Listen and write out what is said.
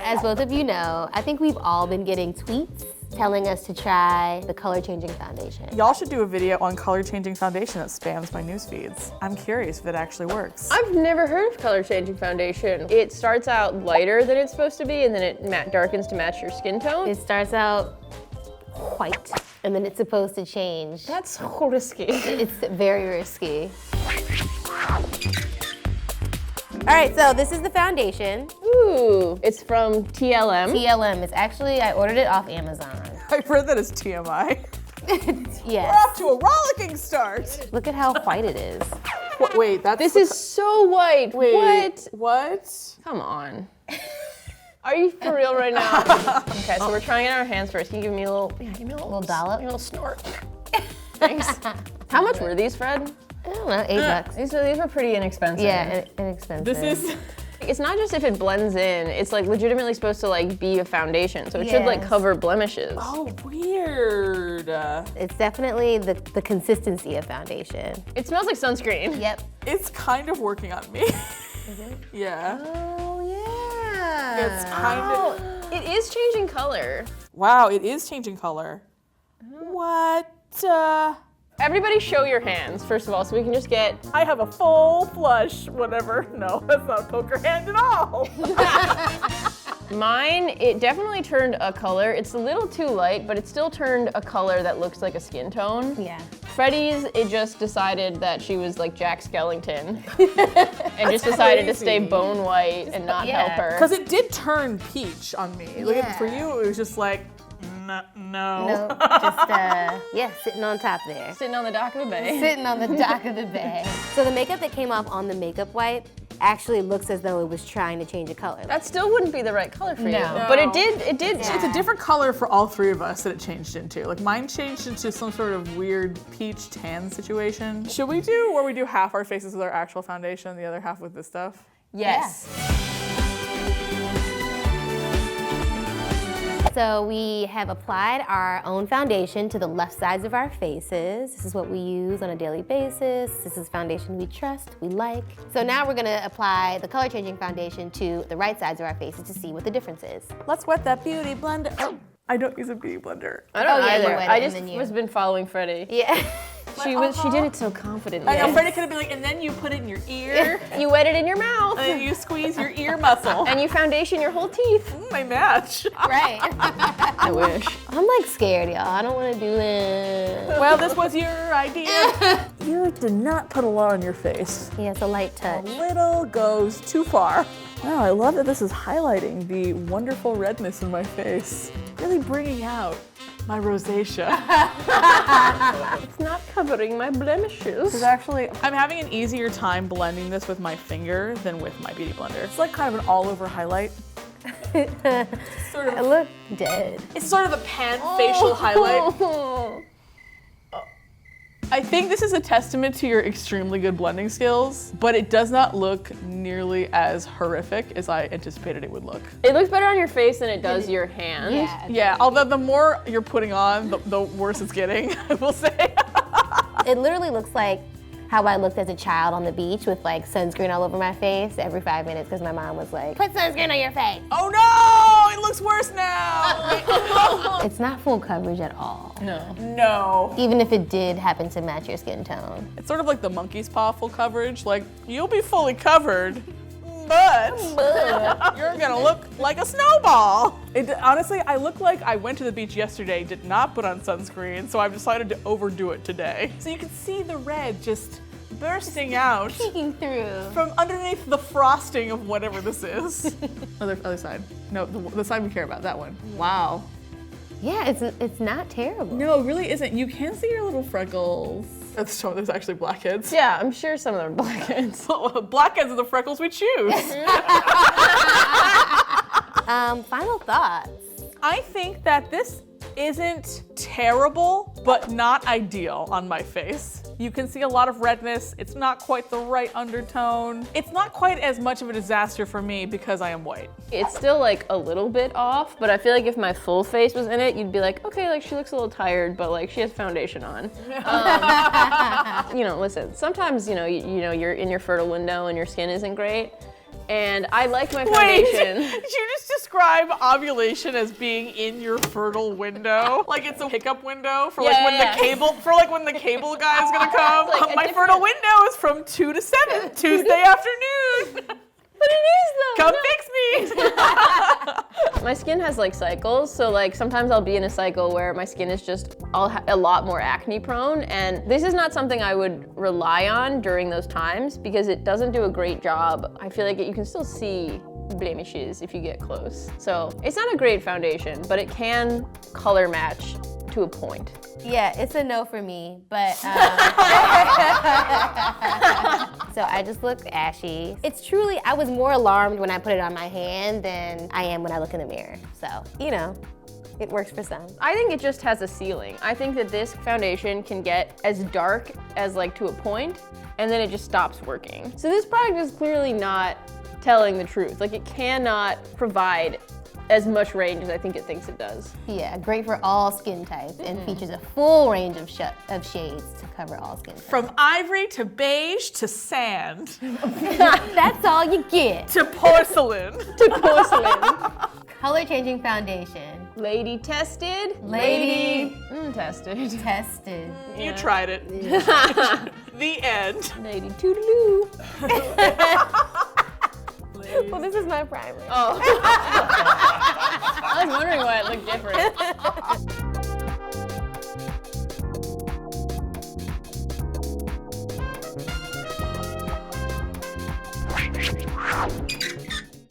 As both of you know, I think we've all been getting tweets telling us to try the color changing foundation. Y'all should do a video on color changing foundation that spams my news feeds. I'm curious if it actually works. I've never heard of color changing foundation. It starts out lighter than it's supposed to be, and then it darkens to match your skin tone. It starts out white, and then it's supposed to change. That's so risky. It's very risky. All right, so this is the foundation. Ooh, it's from TLM. TLM. It's actually, I ordered it off Amazon. I've read that as TMI. Yes. We're off to a rollicking start. Look at how white it is. Wait, that's This is so white. Wait, what? Come on. Are you for real right now? Okay, so we're trying it on our hands first. Can you give me a little, Little dollop? A little snort. Thanks. How much were these, Fred? I don't know, $8. These were pretty inexpensive. Yeah, inexpensive. This is. It's not just if it blends in, it's like legitimately supposed to like be a foundation. So it should like cover blemishes. Oh, weird. It's definitely the consistency of foundation. It smells like sunscreen. Yep. It's kind of working on me. Is it? Yeah. Oh, yeah. It's kind of. It is changing color. Wow, it is changing color. What? Everybody show your hands, first of all, so we can just get... I have a full flush, whatever. No, that's not a poker hand at all. Mine, it definitely turned a color. It's a little too light, but it still turned a color that looks like a skin tone. Yeah. Freddie's, it just decided that she was like Jack Skellington. And just decided to stay bone white and not help her. Because it did turn peach on me. Like Yeah. for you, it was just like, no. No, just, yeah, sitting on top there. Sitting on the dock of the bay. Sitting on the dock of the bay. So the makeup that came off on the makeup wipe actually looks as though it was trying to change a color. That still wouldn't be the right color for you. No. But it did. Yeah. It's a different color for all three of us that it changed into. Like mine changed into some sort of weird peach tan situation. Should we do where we do half our faces with our actual foundation, the other half with this stuff? Yes. So we have applied our own foundation to the left sides of our faces. This is what we use on a daily basis. This is foundation we trust, we like. So now we're gonna apply the color changing foundation to the right sides of our faces to see what the difference is. Let's wet that beauty blender. Oh, I don't use a beauty blender. I don't yeah, you either. wet it I and just then you- was been following Freddie. Yeah. She did it so confidently. I know, Freddie could have been like, and then you put it in your ear, You wet it in your mouth. and then you squeeze your ear muscle. And you foundation your whole teeth. My match. Right. I wish. I'm like scared, y'all. I don't wanna do it. Well, this was your idea. You did not put a lot on your face. Yeah, it's a light touch. Little goes too far. Wow, I love that this is highlighting the wonderful redness in my face. Really bringing out my rosacea. It's not covering my blemishes. Actually, I'm having an easier time blending this with my finger than with my beauty blender. It's like kind of an all-over highlight. I look dead. It's sort of a pan facial highlight. I think this is a testament to your extremely good blending skills, but it does not look nearly as horrific as I anticipated it would look. It looks better on your face than it does your hand. Yeah, although the more you're putting on, the worse it's getting, I will say. It literally looks like how I looked as a child on the beach with like sunscreen all over my face every 5 minutes because my mom was like, put sunscreen on your face. Oh no, it looks worse now. It's not full coverage at all. No. Even if it did happen to match your skin tone. It's sort of like the monkey's paw full coverage. Like, you'll be fully covered, but you're gonna look like a snowball. Honestly, I look like I went to the beach yesterday, did not put on sunscreen, so I've decided to overdo it today. So you can see the red just bursting out Peeking through. from underneath the frosting of whatever this is. Other side. No, the side we care about, that one. Wow. Yeah, it's not terrible. No, it really isn't. You can see your little freckles. There's actually blackheads. Yeah, I'm sure some of them are blackheads. Blackheads are the freckles we choose. Final thoughts. I think that this isn't terrible, but not ideal on my face. You can see a lot of redness. It's not quite the right undertone. It's not quite as much of a disaster for me because I am white. It's still like a little bit off, but I feel like if my full face was in it, you'd be like, okay, like she looks a little tired, but like she has foundation on. You know, listen, sometimes, you know, you're in your fertile window and your skin isn't great. And I like my foundation. Wait, you just describe ovulation as being in your fertile window. Like it's a pickup window for Yeah, when yeah. the cable guy is gonna come. Like a My different- fertile window is from 2 to 7, Tuesday afternoon. But it is though. Come no. fix me. My skin has like cycles, so like sometimes I'll be in a cycle where my skin is just a lot more acne prone, and this is not something I would rely on during those times because it doesn't do a great job. I feel like you can still see blemishes if you get close. So it's not a great foundation, but it can color match to a point. Yeah, it's a no for me, but so I just look ashy. It's truly, I was more alarmed when I put it on my hand than I am when I look in the mirror. So, you know, it works for some. I think it just has a ceiling. I think that this foundation can get as dark as like to a point, and then it just stops working. So this product is clearly not telling the truth. Like it cannot provide as much range as I think it thinks it does. Yeah, great for all skin types and features a full range of shades to cover all skin types. From ivory to beige to sand That's all you get. to porcelain. To porcelain. Color changing foundation. Lady tested. Lady tested. tested. You tried it. The end. Lady toodaloo. Well, this is my primer. Oh. I was wondering why it looked different.